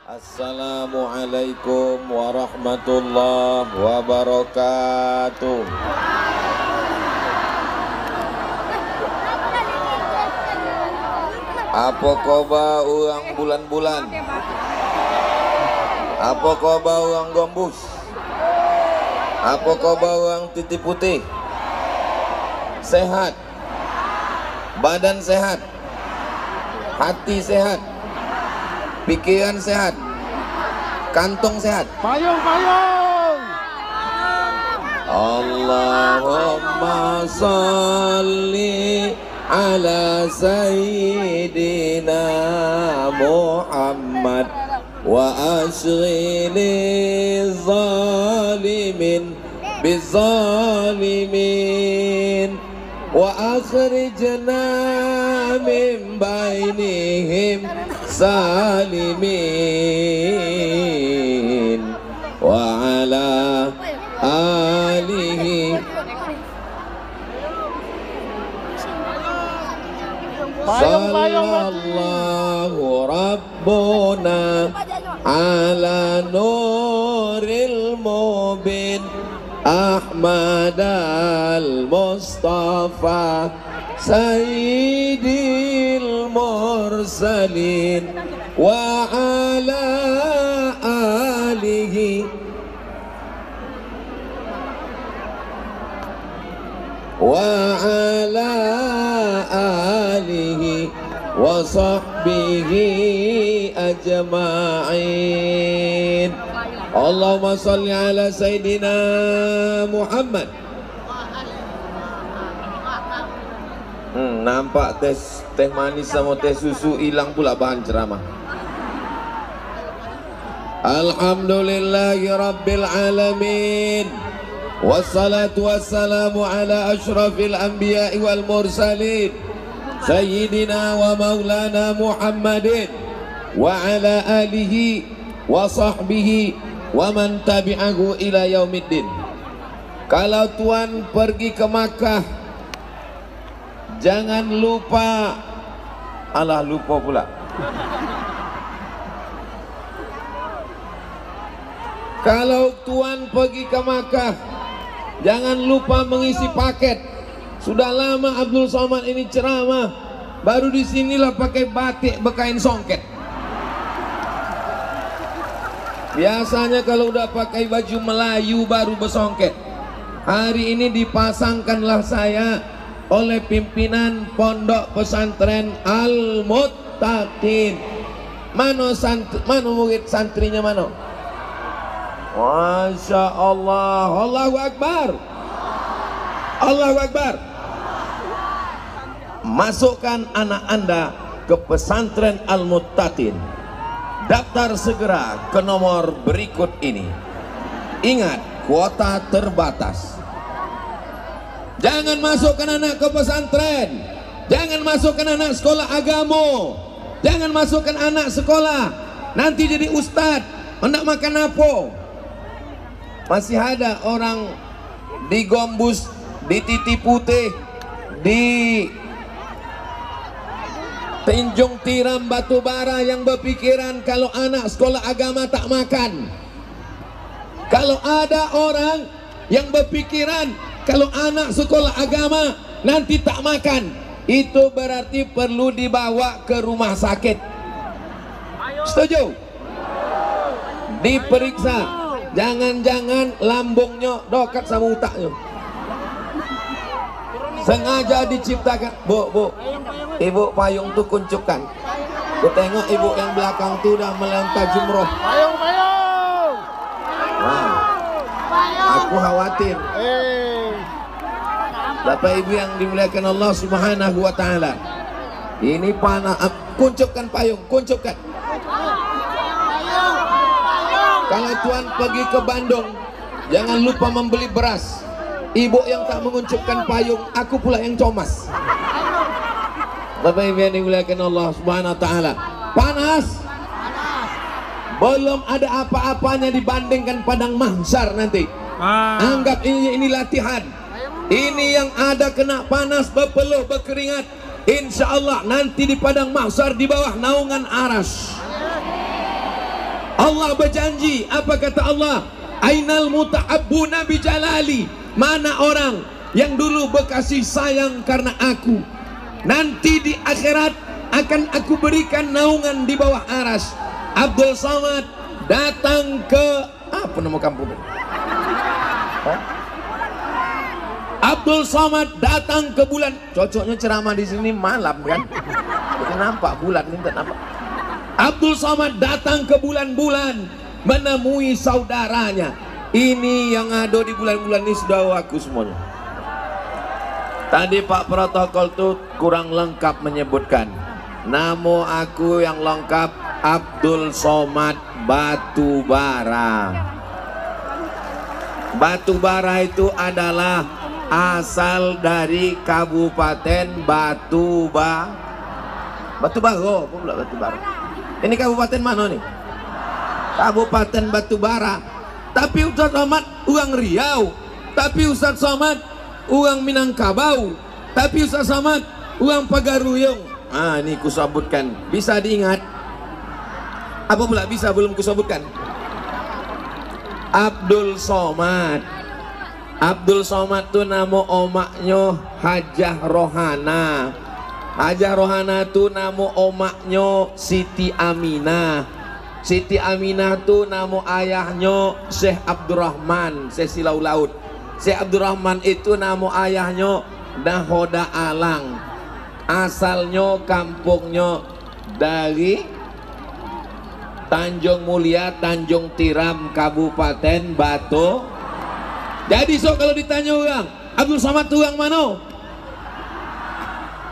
Assalamualaikum warahmatullahi wabarakatuh. Apa khabar orang bulan-bulan? Apa khabar orang gombus? Apa khabar orang titik putih? Sehat? Badan sehat? Hati sehat? Pikiran sehat, kantong sehat. Payung, payung. Allahumma salli ala sayyidina Muhammad wa ashghili zalimin bizalimin wa akhrijna min bainihim salimin wa ala alihi sallallahu rabbuna ala nuril mubin Ahmad al-Mustafa Sayyidil Mursalin wa ala alihi wa ala alihi wa sahbihi ajma'in. Allahumma salli ala Sayyidina Muhammad. Nampak teh manis sama teh susu hilang pula bahan ceramah. Alhamdulillahi Rabbil Alamin. Wassalatu wassalamu ala ashrafil anbiya'i wal mursalin Sayyidina wa maulana Muhammadin wa ala alihi wa sahbihi wa man tabi'ahu ila yaumiddin. Kalau tuan pergi ke Makkah, jangan lupa, lupa pula. Kalau tuan pergi ke Makkah, jangan lupa mengisi paket. Sudah lama Abdul Somad ini ceramah, baru disinilah pakai batik bekain songket. Biasanya kalau udah pakai baju Melayu baru bersongket. Hari ini dipasangkanlah saya oleh pimpinan Pondok Pesantren Al-Muttaqin. Mana murid santrinya mana? Masya Allah. Allahu Akbar. Allahu Akbar. Masukkan anak Anda ke Pesantren Al-Muttaqin. Daftar segera ke nomor berikut ini. Ingat, kuota terbatas. Jangan masukkan anak ke pesantren. Jangan masukkan anak sekolah agama. Jangan masukkan anak sekolah nanti jadi ustadz, hendak makan apa. Masih ada orang di Gombus, di Titik Putih, di Tanjung Tiram Batubara yang berpikiran kalau anak sekolah agama tak makan. Kalau ada orang yang berpikiran kalau anak sekolah agama nanti tak makan, itu berarti perlu dibawa ke rumah sakit. Setuju? Diperiksa. Jangan-jangan lambungnya dokat sama utaknya. Sengaja diciptakan. Bu, ibu payung tuh kuncupkan. Ku tengok ibu yang belakang tuh udah melempar jumroh. Payung, payung. Wah, aku khawatir. Bapak ibu yang dimuliakan Allah Subhanahu wa ta'ala, ini panah. Kuncupkan payung, kuncupkan. Kalau tuan pergi ke Bandung, jangan lupa membeli beras. Ibu yang tak menguncupkan payung, aku pula yang comas. Bapak ibu yang dimuliakan Allah Subhanahu wa ta'ala, panas. Belum ada apa-apanya dibandingkan padang mahsyar nanti. Anggap ini latihan. Ini yang ada kena panas, berpeluh, berkeringat. Insya Allah nanti di padang mahsyar di bawah naungan aras. Allah berjanji, apa kata Allah? Ainal muta'abbuna bijalali. Mana orang yang dulu berkasih sayang karena aku, nanti di akhirat akan aku berikan naungan di bawah aras. Abdul Somad datang ke apa nama kampung? Abdul Somad datang ke bulan. Cocoknya ceramah di sini malam kan? Jadi nampak bulan ini tak nampak. Abdul Somad datang ke bulan-bulan menemui saudaranya. Ini yang ada di bulan-bulan ini saudara aku semuanya. Tadi Pak Protokol tuh kurang lengkap menyebutkan. Nama aku yang lengkap Abdul Somad Batubara. Batubara itu adalah asal dari Kabupaten Batubara. Batubara, apa pula Batubara? Ini kabupaten mana nih? Kabupaten Batubara. Tapi Ustaz Somad orang Riau. Tapi Ustaz Somad orang Minangkabau. Tapi Ustaz Somad orang Pagaruyung. Ah, ini kusebutkan. Bisa diingat? Apa pula bisa belum kusebutkan? Abdul Somad. Abdul Somad itu nama omaknya Hajah Rohana. Hajah Rohana itu nama omaknya Siti Aminah. Siti Aminah itu nama ayahnya Syekh Abdurrahman, Syekh Silau Laut. Syekh Abdurrahman itu nama ayahnya Nahoda Alang. Asalnya kampungnya dari Tanjung Mulia, Tanjung Tiram, Kabupaten Batu. Jadi so kalau ditanya orang, Abdul Somad itu orang mana?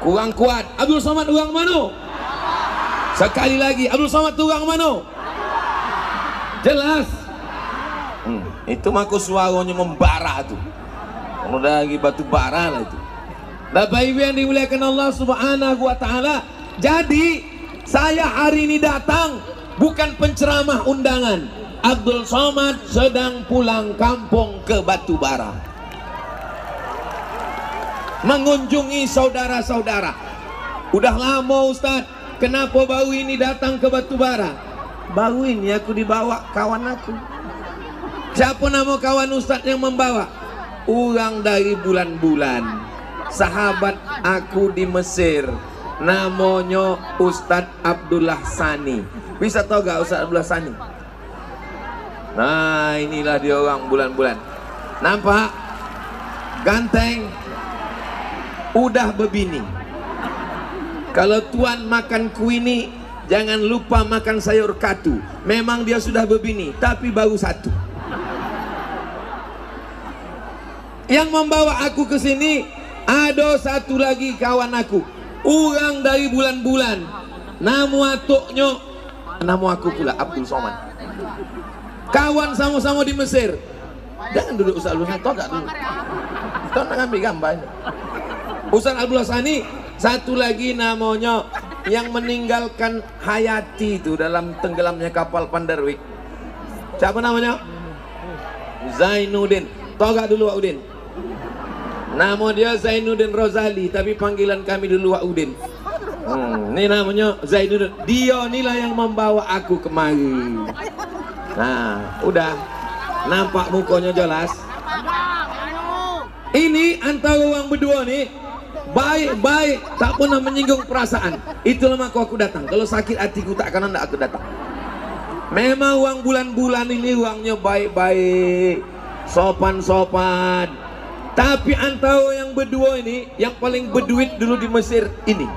Kurang kuat. Abdul Somad orang mana? Sekali lagi, Abdul Somad itu orang mana? Jelas. Itu maku suaranya membara tuh. Kalau dari batu bara lah itu. Bapak Ibu yang dimuliakan Allah Subhanahu wa taala. Jadi saya hari ini datang bukan penceramah undangan. Abdul Somad sedang pulang kampung ke Batubara, mengunjungi saudara-saudara. Udah lama Ustaz, kenapa baru ini datang ke Batubara? Baru ini aku dibawa kawan aku. Siapa nama kawan Ustaz yang membawa? Orang dari bulan-bulan, sahabat aku di Mesir, namanya Ustadz Abdullah Sani. Bisa tahu gak Ustadz Abdullah Sani? Nah, inilah dia orang bulan-bulan. Nampak? Ganteng, udah berbini. Kalau tuan makan kuini, jangan lupa makan sayur katu. Memang dia sudah berbini, tapi baru satu. Yang membawa aku ke sini ada satu lagi kawan aku, orang dari bulan-bulan. Nama atuknya, nama aku pula Abdul Somad. Kawan sama-sama di Mesir. Jangan duduk Ustaz Abdul Sani, togak dulu. Kita nak ambil gambar ini. Ustaz Abdul Sani, satu lagi namanya yang meninggalkan Hayati itu dalam tenggelamnya kapal Pandarwik. Siapa namanya? Zainuddin. Togak dulu Wak Udin. Nama dia Zainuddin Rozali, tapi panggilan kami dulu Wak Udin. Ini namanya Zainuddin. Dia inilah yang membawa aku kemari. Nah, udah nampak mukanya jelas. Ini antara orang berdua nih baik-baik, tak pernah menyinggung perasaan. Itulah maka aku datang. Kalau sakit hatiku tak akan aku datang. Memang uang bulan-bulan ini uangnya baik-baik, sopan-sopan. Tapi antara yang berdua ini, yang paling berduit dulu di Mesir ini.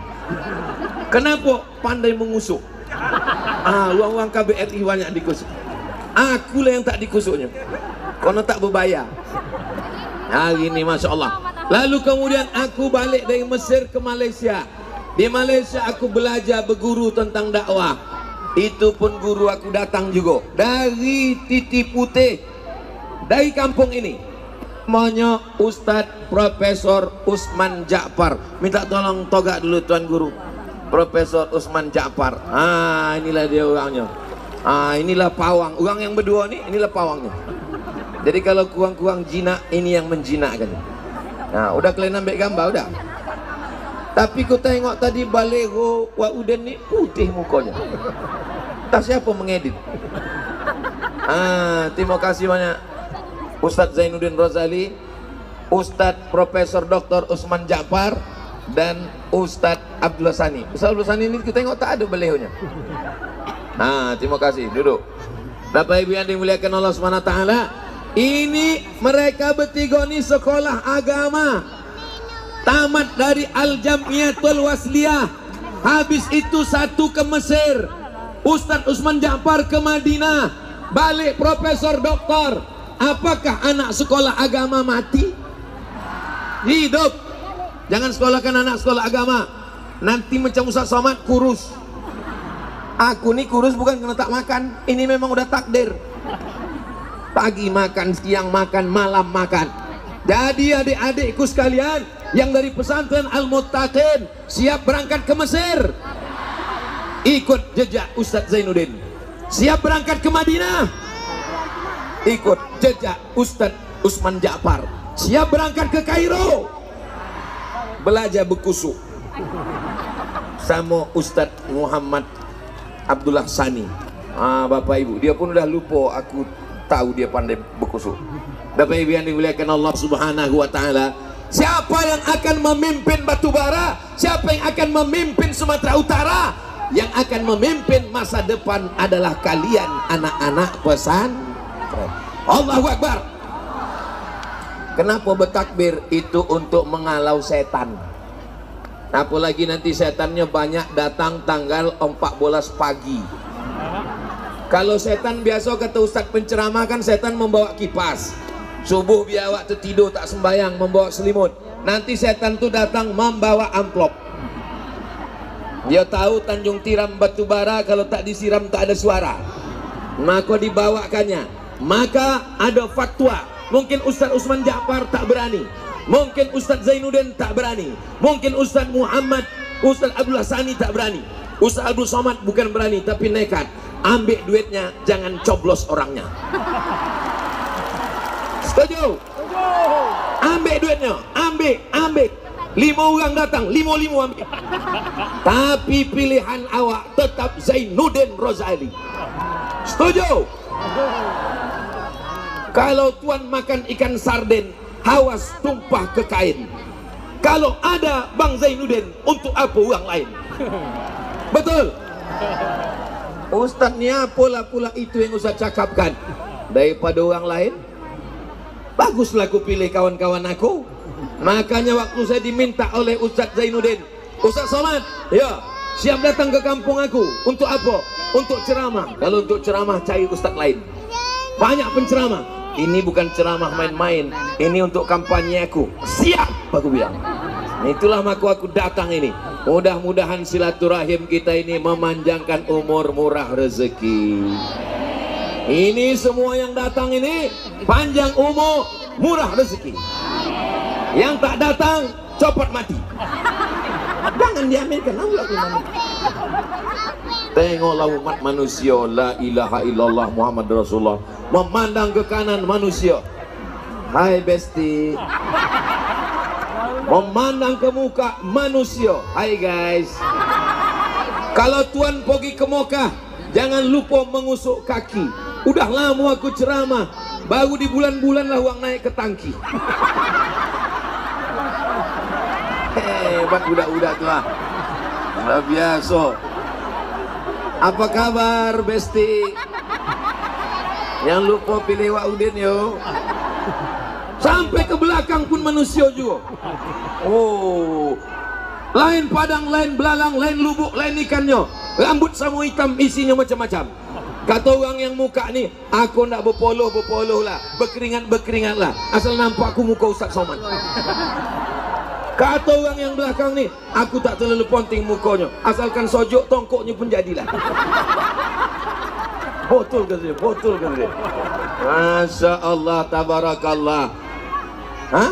Kenapa? Pandai mengusuk. Uang-uang KBRI banyak dikusuk. Akulah yang tak dikusuknya. Karena tak berbayar. Hari ini Masya Allah. Lalu kemudian aku balik dari Mesir ke Malaysia. Di Malaysia aku belajar berguru tentang dakwah. Itu pun guru aku datang juga dari Titi Putih, dari kampung ini. Namanya Ustadz Profesor Usman Ja'far. Minta tolong togak dulu Tuan Guru. Profesor Usman Ja'far. Inilah dia orangnya. Inilah pawang. Orang yang berdua nih, inilah pawangnya. Jadi kalau kurang-kurang jinak, ini yang menjinakkan. Nah, udah kalian ambil gambar udah. Tapi ku tengok tadi balero Wak Udin nih putih mukanya. Entah siapa mengedit. Terima kasih banyak Ustadz Zainuddin Rozali, Ustadz Profesor Dr. Usman Ja'far, dan Ustadz Abdullah Sani. Ustadz Abdullah Sani ini kita tengok tak ada beliaunya. Terima kasih, duduk. Bapak Ibu yang dimuliakan Allah SWT, ini mereka bertiga ini sekolah agama, tamat dari Al-Jamiatul Wasliyah, habis itu satu ke Mesir, Ustadz Usman Ja'far ke Madinah, balik Profesor Doktor. Apakah anak sekolah agama mati? Hidup. Jangan sekolahkan anak sekolah agama, nanti macam Ustaz Somad kurus. Aku nih kurus bukan karena tak makan, ini memang udah takdir. Pagi makan, siang makan, malam makan. Jadi adik-adikku sekalian yang dari pesantren Al-Muttaqin siap berangkat ke Mesir, ikut jejak Ustadz Zainuddin. Siap berangkat ke Madinah, ikut jejak Ustadz Usman Ja'far. Siap berangkat ke Kairo, belajar berkusuk sama Ustadz Muhammad Abdullah Sani. Bapak Ibu, dia pun udah lupa, aku tahu dia pandai berkusuk. Bapak Ibu yang dimuliakan Allah Subhanahu wa Ta'ala, siapa yang akan memimpin Batubara? Siapa yang akan memimpin Sumatera Utara? Yang akan memimpin masa depan adalah kalian, anak-anak pesantren. Allahu Akbar. Kenapa bertakbir? Itu untuk mengalau setan. Apalagi nanti setannya banyak datang tanggal 14 pagi. Kalau setan biasa kata Ustadz penceramah kan setan membawa kipas. Subuh biar waktu tidur tak sembayang membawa selimut. Nanti setan tuh datang membawa amplop. Dia tahu Tanjung Tiram Batubara kalau tak disiram tak ada suara, maka dibawakannya. Maka ada fatwa. Mungkin Ustadz Usman Ja'far tak berani, mungkin Ustadz Zainuddin tak berani, mungkin Ustadz Muhammad, Ustadz Abdullah Sani tak berani, Ustadz Abdul Somad bukan berani tapi nekat. Ambil duitnya, jangan coblos orangnya. Setuju? Ambil duitnya, ambil. 5 orang datang, 5 ambil. Tapi pilihan awak tetap Zainuddin Rozali. Setuju? Kalau tuan makan ikan sarden, awas tumpah ke kain. Kalau ada Bang Zainuddin, untuk apa orang lain? Betul? Ustadznya pula itu yang Ustadz cakapkan daripada orang lain. Baguslah aku pilih kawan-kawan aku. Makanya waktu saya diminta oleh Ustadz Zainuddin, Ustadz Somad, ya siap datang ke kampung aku. Untuk apa? Untuk ceramah. Kalau untuk ceramah cari Ustadz lain. Banyak penceramah. Ini bukan ceramah main-main, ini untuk kampanye aku. Siap, aku bilang. Itulah maka aku datang ini. Mudah-mudahan silaturahim kita ini memanjangkan umur, murah rezeki. Ini semua yang datang ini panjang umur, murah rezeki. Yang tak datang copot mati. Jangan diaminkan Allah. Tengoklah umat manusia, la ilaha illallah Muhammad Rasulullah, memandang ke kanan manusia, hai besti. Memandang ke muka manusia, hai guys. Kalau tuan pergi ke Mekah, jangan lupa mengusuk kaki. Udah lama aku ceramah, baru di bulan-bulan lah uang naik ke tangki. Hebat budak-budak tu lah. Luar biasa. Apa kabar besti? Yang lupa pilih Wak Udin yo. Sampai ke belakang pun manusia juga. Oh, lain padang, lain belalang, lain lubuk, lain ikannya. Rambut sama hitam, isinya macam-macam. Kata orang yang muka ni, aku nak berpoloh lah, berkeringat lah, asal nampak aku muka Ustaz Somad. Kata orang yang belakang ni, aku tak terlalu penting mukanya, asalkan sojok tongkoknya pun jadilah. Betul ke dia? Betul ke dia? Masya Allah, tabarakallah. Hah?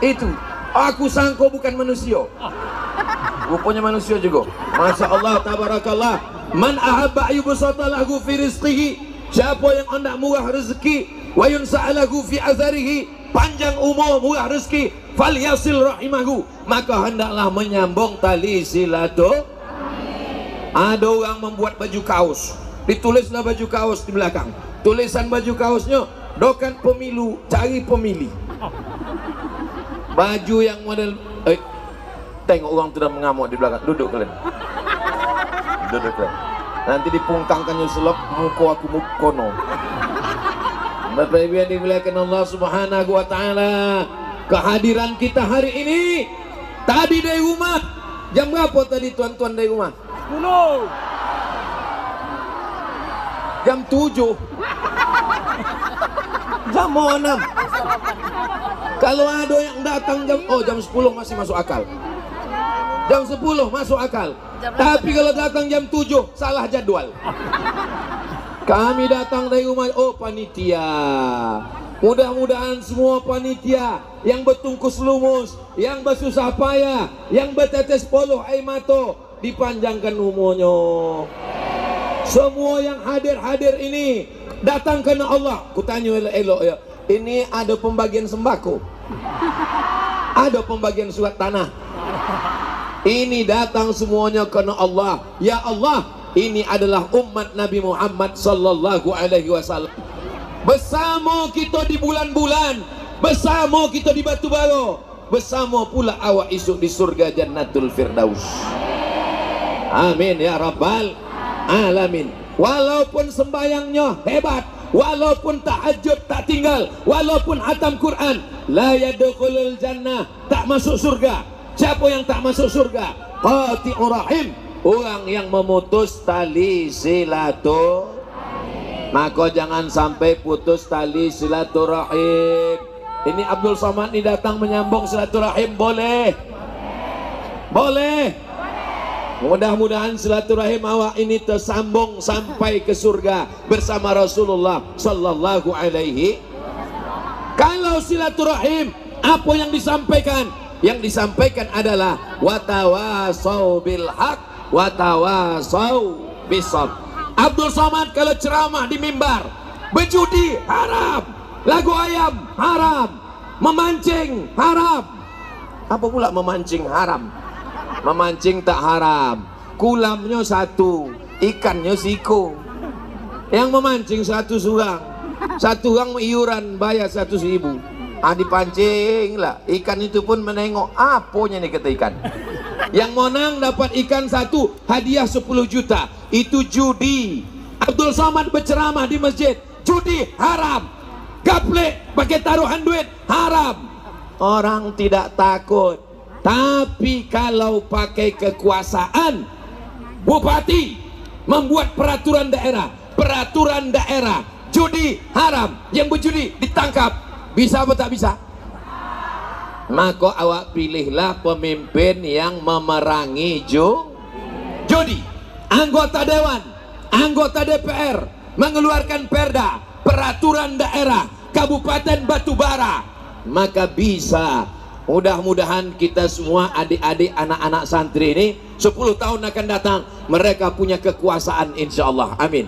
Itu, aku sangka bukan manusia, rupanya manusia juga. Masya Allah, tabarakallah. Man ahabba yubsata lahu fi rizqihi, siapa yang hendak murah rezeki, wa yunsa'alahu fi azarihi, panjang umur murah rezeki, falyasil rahimahu, maka hendaklah menyambung tali silaturahim. Ada orang membuat baju kaos, ditulislah baju kaos di belakang. Tulisan baju kaosnya, dokan pemilu, cari pemilih. Baju yang model tengok orang sudah mengamuk di belakang. Duduk kalian. Duduk kalian. Nanti dipungkangkannya selop muka aku mukono. Bapak Ibu yang dimuliakan Allah Subhanahu wa taala, kehadiran kita hari ini tadi dari rumah. Jam berapa tadi tuan-tuan dari rumah? 10. Jam 7. Jam 6. Kalau ada yang datang jam 10 masih masuk akal. Jam 10 masuk akal. Tapi kalau datang jam 7 salah jadwal. Kami datang dari rumah, panitia. Mudah-mudahan semua panitia yang bertungkus lumus, yang bersusah payah, yang bertetes poluh air mata, dipanjangkan umurnya. Semua yang hadir ini datang karena Allah. Kutanya elok-elok ya, ini ada pembagian sembako, ada pembagian surat tanah. Ini datang semuanya karena Allah. Ya Allah, ini adalah umat Nabi Muhammad sallallahu alaihi wasallam. Bersama kita di bulan-bulan, bersama kita di batu bara, bersama pula awak esok di surga Jannatul Firdaus. Amin ya rabbal alamin. Walaupun sembayangnya hebat, walaupun tahajud tak tinggal, walaupun hatam Quran, la yadkhulul jannah, tak masuk surga. Siapa yang tak masuk surga? Qati'ur rahim, orang yang memutus tali silaturahim. Maka jangan sampai putus tali silaturahim. Ini Abdul Somad ini datang menyambung silaturahim, boleh? Boleh. Mudah-mudahan silaturahim awak ini tersambung sampai ke surga bersama Rasulullah sallallahu alaihi. Kalau silaturahim, apa yang disampaikan? Yang disampaikan adalah watawasau bil haq watawasau bisabr. Abdul Somad kalau ceramah di mimbar, berjudi haram, lagu ayam haram, memancing haram. Apa pula memancing haram? Memancing tak haram, kulamnya satu, ikannya siko. Yang memancing satu orang iuran bayar 100.000. Dipancing lah, ikan itu pun menengok apanya nih kata ikan. Yang menang dapat ikan satu, hadiah 10 juta. Itu judi. Abdul Somad berceramah di masjid, judi haram, gaplek pakai taruhan duit haram. Orang tidak takut. Tapi kalau pakai kekuasaan, bupati membuat peraturan daerah, judi haram, yang berjudi ditangkap. Bisa apa tak bisa? Maka awak pilihlah pemimpin yang memerangi judi. Anggota dewan, anggota DPR mengeluarkan perda, peraturan daerah, Kabupaten Batubara. Maka bisa. Mudah-mudahan kita semua adik-adik anak-anak santri ini 10 tahun akan datang mereka punya kekuasaan insyaallah. Amin.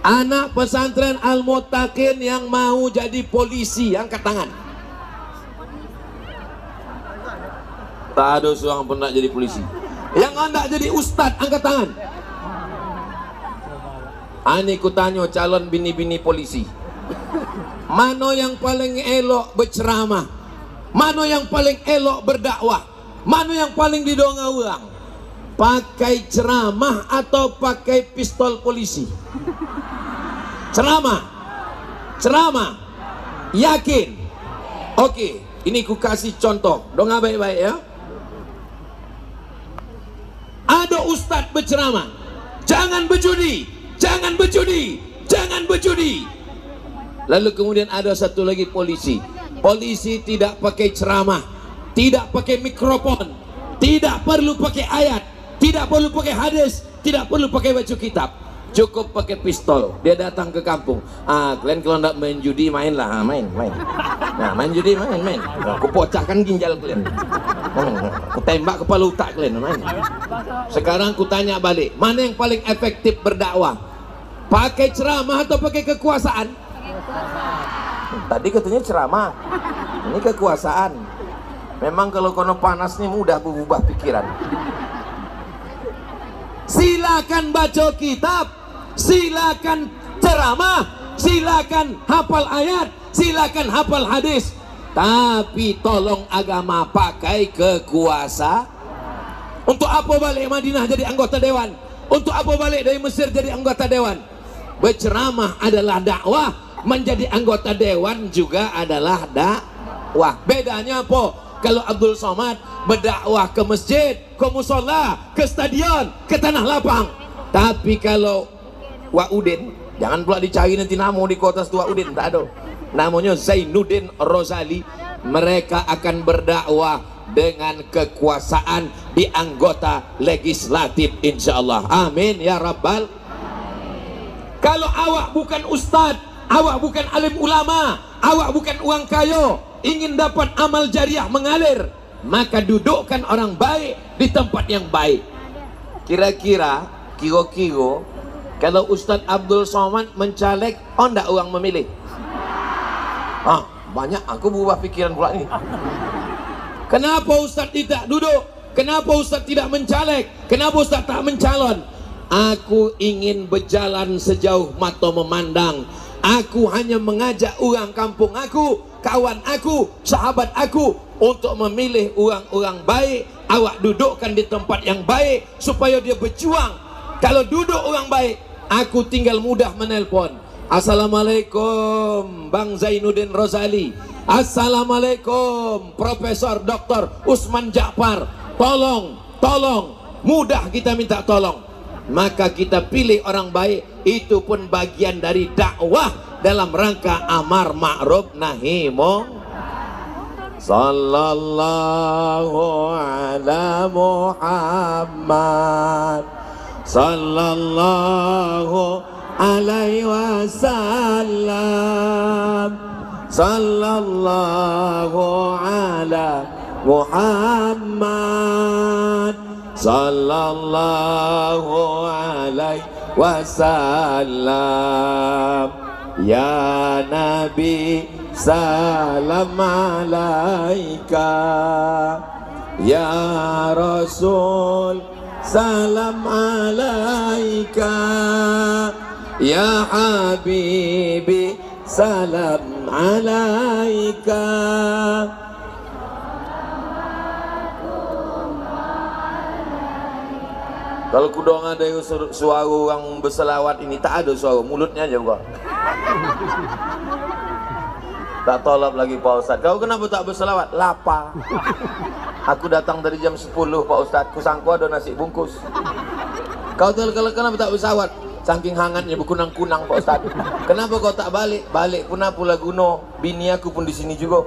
Anak pesantren Al-Muttaqin yang mau jadi polisi, angkat tangan. Tak ada seorang pun nak jadi polisi. Yang hendak jadi ustad, angkat tangan. Ani ku tanya calon bini-bini polisi, mana yang paling elok berceramah, mana yang paling elok berdakwah, mana yang paling didongeng orang? Pakai ceramah atau pakai pistol polisi? Ceramah, yakin? Oke, ini ku kasih contoh, dengar baik-baik ya. Ada ustadz berceramah, jangan berjudi, jangan berjudi, jangan berjudi. Lalu kemudian ada satu lagi polisi tidak pakai ceramah, tidak pakai mikrofon, tidak perlu pakai ayat, tidak perlu pakai hadis, tidak perlu pakai baju kitab, cukup pakai pistol. Dia datang ke kampung. Kalian kalau tidak main judi, mainlah, main. Nah, main judi, main. Aku pecahkan ginjal kalian. Aku tembak kepala otak kalian, main. Sekarang aku tanya balik, mana yang paling efektif berdakwah? Pakai ceramah atau pakai kekuasaan? Tadi katanya ceramah, ini kekuasaan. Memang kalau kono panas nih mudah berubah pikiran. silakan baca kitab, silakan ceramah, silakan hafal ayat, silakan hafal hadis. Tapi tolong agama pakai kekuasaan. Untuk apa balik Madinah jadi anggota dewan? Untuk apa balik dari Mesir jadi anggota dewan? Berceramah adalah dakwah, menjadi anggota dewan juga adalah dakwah. Bedanya apa? Kalau Abdul Somad berdakwah ke masjid, ke musola, ke stadion, ke tanah lapang. Tapi kalau Wa'udin, jangan pula dicari nanti nama di kota Wa'udin, tak ada. Namanya Zainuddin Rozali. Mereka akan berdakwah dengan kekuasaan di anggota legislatif, insyaallah. Amin ya rabbal. Kalau awak bukan ustadz, awak bukan alim ulama, awak bukan orang kaya, ingin dapat amal jariah mengalir, maka dudukkan orang baik di tempat yang baik. Kira-kira kalau Ustadz Abdul Somad mencaleg, ndak orang memilih? Banyak, aku berubah pikiran pula ini. Kenapa Ustadz tidak duduk? Kenapa Ustadz tidak mencaleg? Kenapa Ustadz tak mencalon? Aku ingin berjalan sejauh mata memandang. Aku hanya mengajak orang kampung aku, kawan aku, sahabat aku untuk memilih orang-orang baik. Awak dudukkan di tempat yang baik supaya dia berjuang. Kalau duduk orang baik, aku tinggal mudah menelpon. Assalamualaikum Bang Zainuddin Rozali. Assalamualaikum Profesor Dr. Usman Ja'far. Tolong, mudah kita minta tolong. Maka kita pilih orang baik. Itu pun bagian dari dakwah dalam rangka amar ma'ruf nahi munkar. Sallallahu ala Muhammad, sallallahu alaihi wasallam, sallallahu ala Muhammad, sallallahu alaihi wasallam. Ya Nabi salam alaika, ya Rasul salam alaika, ya Habibi salam alaika. Kalau kudong ada suara orang berselawat ini, tak ada suara, mulutnya aja gua. Tak tolak lagi Pak Ustadz. Kau kenapa tak berselawat? Lapar. Aku datang dari jam 10 Pak Ustadz, kusangku ada nasi bungkus. Kau tahu kenapa tak berselawat? Saking hangatnya berkunang-kunang Pak Ustadz. Kenapa kau tak balik? Balik pun aku Laguno, bini aku pun di sini juga.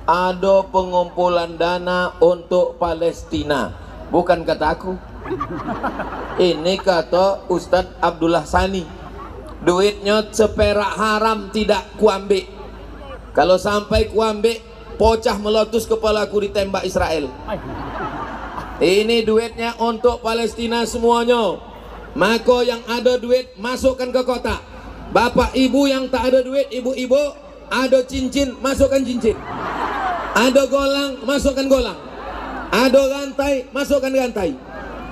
Ada pengumpulan dana untuk Palestina, bukan kata aku. Ini kata Ustadz Abdullah Sani. Duitnya seperak haram tidak kuambil. Kalau sampai kuambil, pocah meletus kepalaku ditembak Israel. Ini duitnya untuk Palestina semuanya. Maka yang ada duit masukkan ke kotak. Bapak ibu yang tak ada duit, ibu-ibu ada cincin, masukkan cincin. Ada golang, masukkan golang. Ada rantai, masukkan rantai.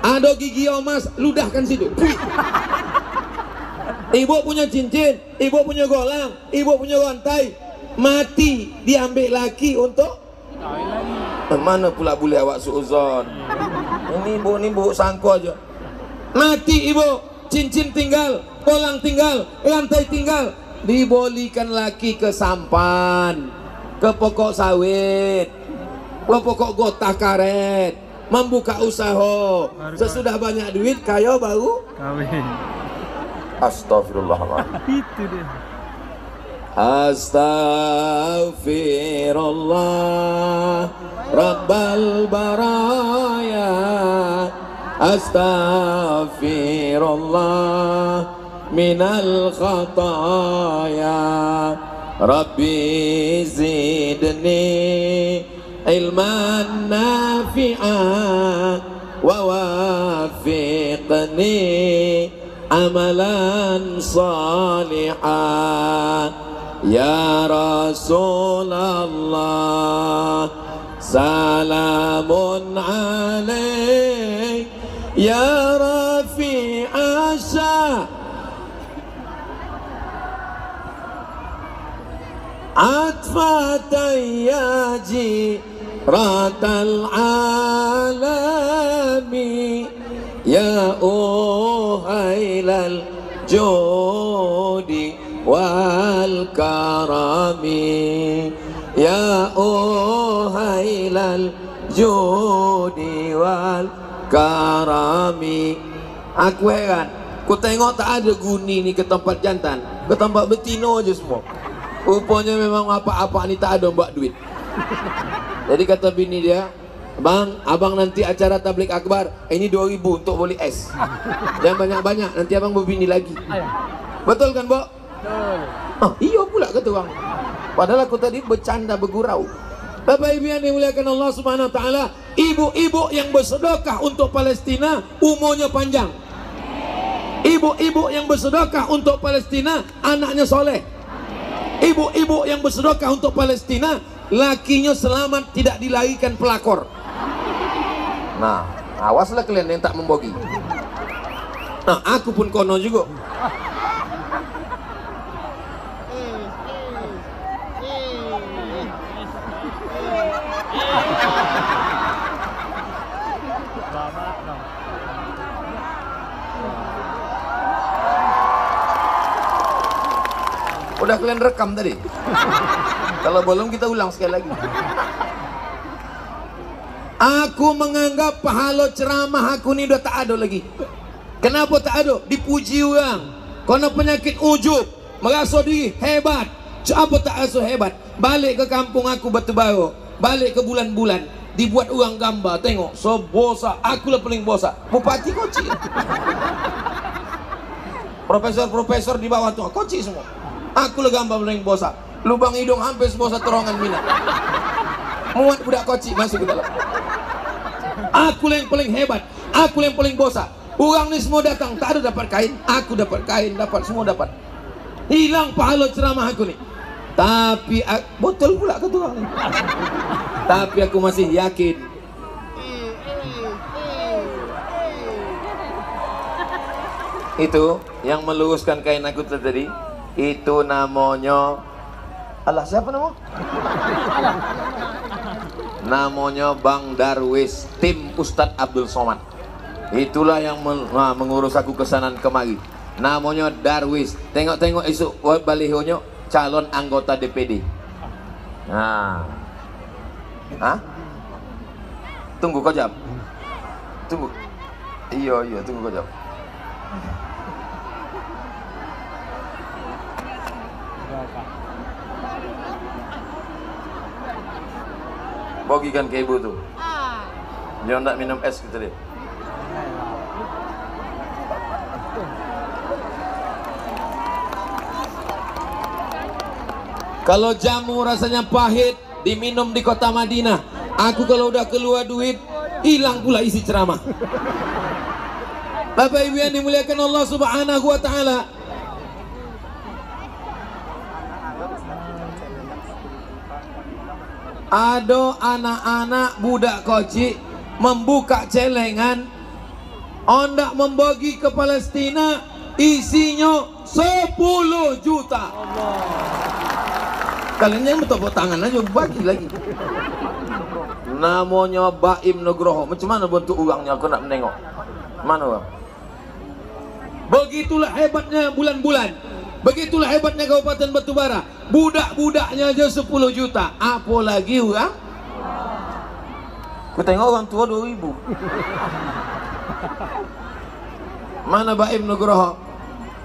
Ada gigi emas, ludahkan situ. Ibu punya cincin, ibu punya golang, ibu punya rantai. Mati diambil lagi untuk mana pula boleh awak suuzon. Ini ibu sangko aja. Mati ibu, cincin tinggal, golang tinggal, rantai tinggal. Dibolikan lagi ke sampan, ke pokok sawit, ke pokok gotah karet, membuka usaha. Sesudah banyak duit, kaya baru kawin. Astagfirullahaladzim. Itu dia. Astaghfirullah Rabbal baraya, astaghfirullah minal khataya, Rabbi zidni ilman nafi'an wa wafiqni amalan salihan. Ya Rasulullah Salamun alaik ya rafi asya atfatan ya jiratal alami ya uhailal judi wal karami ya uhailal judi wal karami. Aku heran, ku tengok tak ada guni ni ke tempat jantan, ke tempat betino aja semua. Rupanya memang apa-apa ni tak ada buat duit. Jadi kata bini dia, Bang, abang nanti acara tablik akbar, ini 2.000 untuk beli es. Jangan banyak-banyak, nanti abang berbini lagi. Betul kan, Bo? Betul. Oh, iya pula kata bang. Padahal aku tadi bercanda bergurau. Bapak Ibu yang dimuliakan Allah Subhanahu wa taala, ibu-ibu yang bersedekah untuk Palestina umurnya panjang. Ibu-ibu yang bersedekah untuk Palestina anaknya soleh. Ibu-ibu yang bersedekah untuk Palestina lakinya selamat, tidak dilahirkan pelakor. Nah, awaslah kalian yang tak membogi. Nah, aku pun kono juga. Udah kalian rekam tadi? Kalau belum kita ulang sekali lagi. Aku menganggap pahala ceramah aku ni udah tak ada lagi. Kenapa tak ada? Dipuji orang. Karena penyakit ujub, merasa diri hebat. Apa tak rasa hebat? Balik ke kampung aku Batu Baru, balik ke bulan-bulan, dibuat orang gambar. Tengok, so bosak. Akulah paling bosak. Bupati Koci. Profesor-profesor di bawah tu Koci semua. Aku lah gambar paling bosak. Lubang hidung hampir sebesar terowongan Mina. Muat budak Koci masuk ke dalam. Aku lah yang paling hebat. Aku lah yang paling bosak. Orang ni semua datang, tak ada dapat kain. Aku dapat kain, dapat semua dapat. Hilang pahala ceramah aku ni. Tapi betul pula kata orang ni. Tapi aku masih yakin. Itu yang meluruskan kain aku tadi. Itu namanya, alah siapa nama? Namanya Bang Darwis, tim Ustadz Abdul Somad. Itulah yang mengurus aku kesanan kemari. Namanya Darwis. Tengok-tengok esok balihonya calon anggota DPD. Nah, tunggu kejap. Tunggu. Iya, tunggu kejap. Bagikan ke ibu tuh. Jangan tak minum es gitu deh. Kalau jamu rasanya pahit diminum di kota Madinah. Aku kalau udah keluar duit, hilang pula isi ceramah. Bapak Ibu yang dimuliakan Allah Subhanahu wa taala. Ada anak-anak budak Koci membuka celengan, hendak membagi ke Palestina, isinya 10 juta. Kalian yang bertepuk tangan aja, bagi lagi. Namanya Baim Nugroho. Macam mana bentuk uangnya? Aku nak menengok. Mana bang? Begitulah hebatnya bulan-bulan. Begitulah hebatnya Kabupaten Batubara. Budak-budaknya aja 10 juta. Apalagi orang? Aku tengok orang tua 2.000. Mana Baim Nugroho?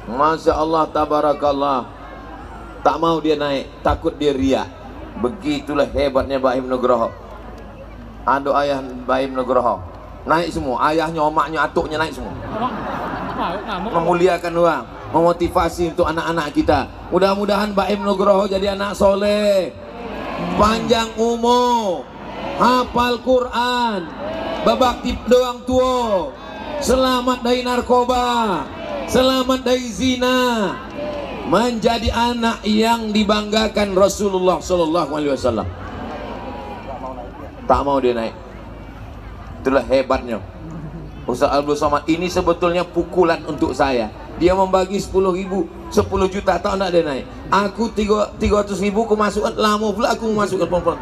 Masya Allah, tabarakallah. Tak mau dia naik, takut dia riak. Begitulah hebatnya Baim Nugroho. Ada ayah Baim Nugroho, naik semua. Ayahnya, omaknya, atuknya naik semua. Memuliakan orang, memotivasi untuk anak-anak kita. Mudah-mudahan Baim Nugroho jadi anak soleh, panjang umur, hafal Quran, berbakti doang tua, selamat dari narkoba, selamat dari zina, menjadi anak yang dibanggakan Rasulullah SAW. Tak mau dia naik. Itulah hebatnya Ustaz Abdul Somad. Ini sebetulnya pukulan untuk saya. Dia membagi 10.000, 10 juta, tak nak dia naik. Aku 300.000 aku masukkan, lama pula aku masukkan pelan-pelan.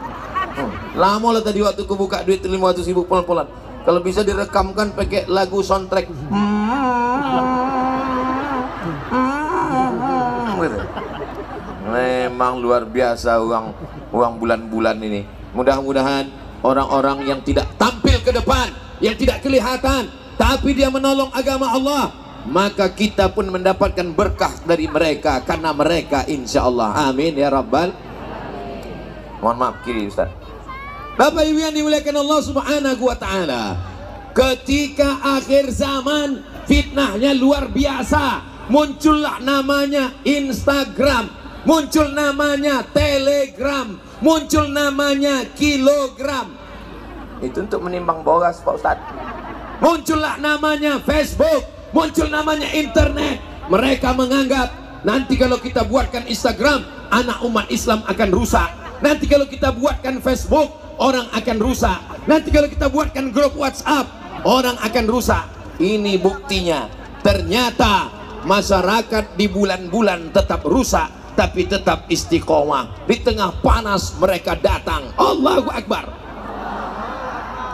Lama lah tadi waktu aku buka duit 500.000 pelan-pelan. Kalau bisa direkamkan pakai lagu soundtrack. Memang luar biasa uang bulan-bulan ini. Mudah-mudahan orang-orang yang tidak tampil ke depan, yang tidak kelihatan, tapi dia menolong agama Allah, maka kita pun mendapatkan berkah dari mereka, karena mereka insya Allah. Amin ya Rabbal. Mohon maaf kiri Ustaz. Bapak Ibu yang dimuliakan Allah Subhanahu wa Ta'ala, ketika akhir zaman fitnahnya luar biasa. Muncullah namanya Instagram, muncul namanya Telegram, muncul namanya kilogram. Itu untuk menimbang boras Pak Ustaz. Muncullah namanya Facebook, muncul namanya internet. Mereka menganggap nanti kalau kita buatkan Instagram, anak umat Islam akan rusak. Nanti kalau kita buatkan Facebook, orang akan rusak. Nanti kalau kita buatkan grup WhatsApp, orang akan rusak. Ini buktinya. Ternyata masyarakat di bulan-bulan tetap rusak, tapi tetap istiqomah. Di tengah panas mereka datang. Allahu Akbar.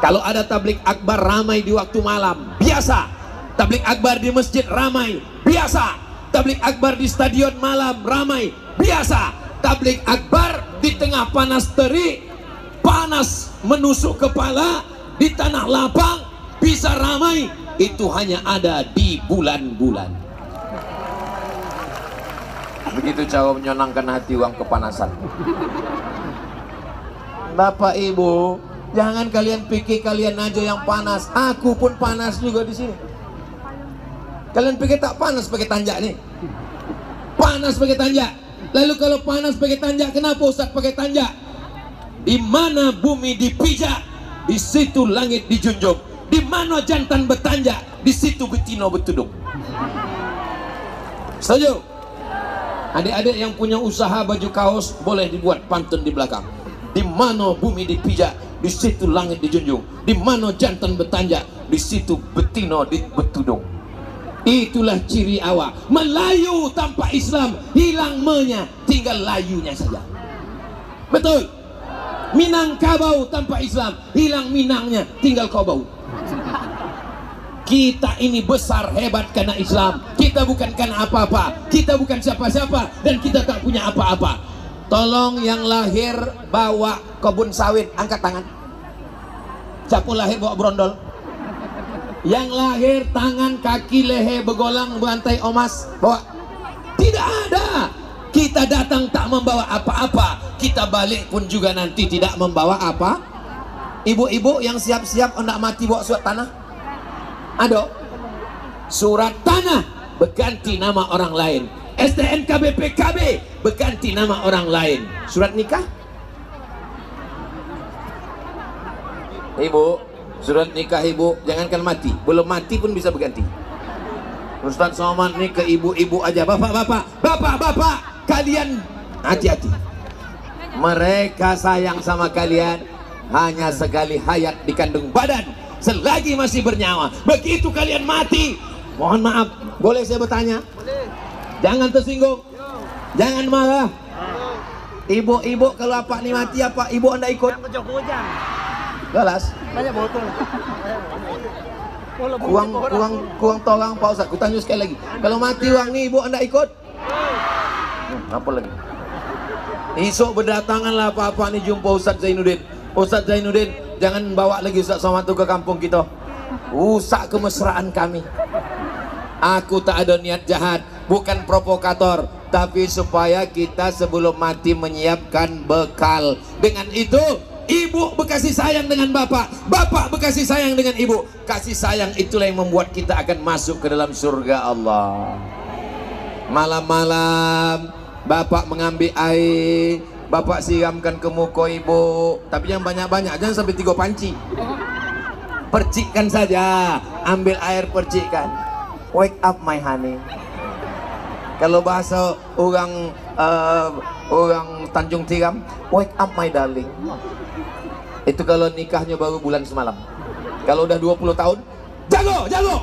Kalau ada tablik akbar ramai di waktu malam, biasa. Tablik akbar di masjid ramai, biasa. Tablik akbar di stadion malam ramai, biasa. Tablik akbar di tengah panas terik, panas menusuk kepala, di tanah lapang bisa ramai. Itu hanya ada di bulan-bulan. Begitu cara menyenangkan hati uang kepanasan. Bapak Ibu, jangan kalian pikir kalian aja yang panas. Aku pun panas juga di sini. Kalian pikir tak panas pakai tanjak nih? Panas pakai tanjak. Lalu kalau panas pakai tanjak, kenapa Ustaz pakai tanjak? Di mana bumi dipijak, di situ langit dijunjung. Di mana jantan bertanjak, di situ betina bertudung. Setuju? Adik-adik yang punya usaha baju kaos boleh dibuat pantun di belakang. Di mana bumi dipijak, di situ langit dijunjung. Di mana jantan bertanjak, di situ betina bertudung. Itulah ciri awak. Melayu tanpa Islam, hilang menya, tinggal layunya saja. Betul? Minangkabau tanpa Islam, hilang Minangnya, tinggal Kobau. Kita ini besar hebat karena Islam. Kita bukan karena apa-apa. Kita bukan siapa-siapa, dan kita tak punya apa-apa. Tolong yang lahir bawa kebun sawit, angkat tangan. Siapa lahir bawa brondol? Yang lahir tangan, kaki, leher begolang, berantai omas, bawa? Tidak ada. Kita datang tak membawa apa-apa, kita balik pun juga nanti tidak membawa apa. Ibu-ibu yang siap-siap hendak mati bawa surat tanah? Ada? Surat tanah berganti nama orang lain. STNK BPKB berganti nama orang lain. Surat nikah? Ibu, surat nikah ibu, jangankan mati, belum mati pun bisa berganti. Ustaz Somad nih ke ibu-ibu aja. Bapak, kalian hati-hati. Mereka sayang sama kalian hanya sekali hayat di kandung badan, selagi masih bernyawa. Begitu kalian mati, mohon maaf, boleh saya bertanya? Boleh. Jangan tersinggung, jangan marah. Ibu-ibu kalau apa nih mati, apa ibu anda ikut? Galas. Banyak botol. Kuang tolong Pak Ustaz. Kutanya sekali lagi. Kalau mati uang nih ibu anda ikut? Apa lagi? Esok berdatanganlah apa-apa nih jumpa Ustaz Zainuddin. Ustaz Zainuddin, jangan bawa lagi Ustaz Somad ke kampung kita. Rusak kemesraan kami. Aku tak ada niat jahat, bukan provokator, tapi supaya kita sebelum mati menyiapkan bekal. Dengan itu, ibu berkasih sayang dengan bapak, bapak berkasih sayang dengan ibu. Kasih sayang itulah yang membuat kita akan masuk ke dalam surga Allah. Malam-malam bapak mengambil air, bapak siramkan ke muka ibu, tapi yang banyak-banyak, jangan sampai 3 panci. Percikkan saja, ambil air percikkan. Wake up my honey. Kalau bahasa orang Tanjung Tiram, wake up my darling. Itu kalau nikahnya baru bulan semalam. Kalau udah 20 tahun, jago.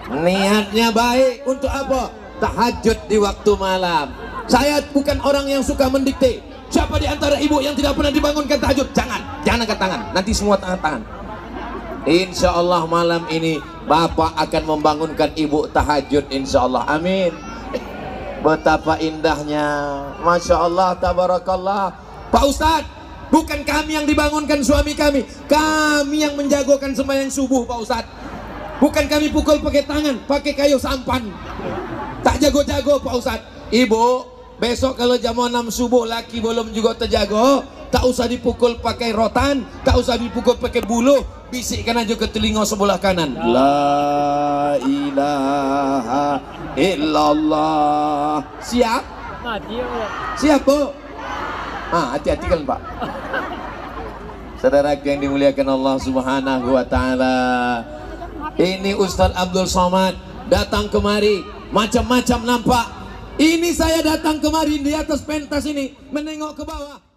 Niatnya baik untuk apa? Tahajud di waktu malam. Saya bukan orang yang suka mendikte. Siapa di antara ibu yang tidak pernah dibangunkan tahajud? Jangan angkat tangan. Nanti semua angkat tangan. Insya Allah malam ini Bapak akan membangunkan ibu tahajud, insya Allah. Amin. Betapa indahnya, Masya Allah, tabarakallah. Pak Ustadz, bukan kami yang dibangunkan suami kami yang menjagokan sembahyang subuh, Pak Ustadz. Bukan kami pukul pakai tangan, pakai kayu sampan. Tak jago-jago, Pak Ustadz. Ibu, besok kalau jam 6 subuh laki belum juga terjago, tak usah dipukul pakai rotan, tak usah dipukul pakai buluh, bisikkan aja ke telinga sebelah kanan. La ilaha illallah. Siap? Siap, Bu? Hati-hati kan, Pak. Saudara yang dimuliakan Allah Subhanahu wa taala. Ini Ustaz Abdul Somad datang kemari, macam-macam nampak. Ini saya datang kemari di atas pentas ini, menengok ke bawah.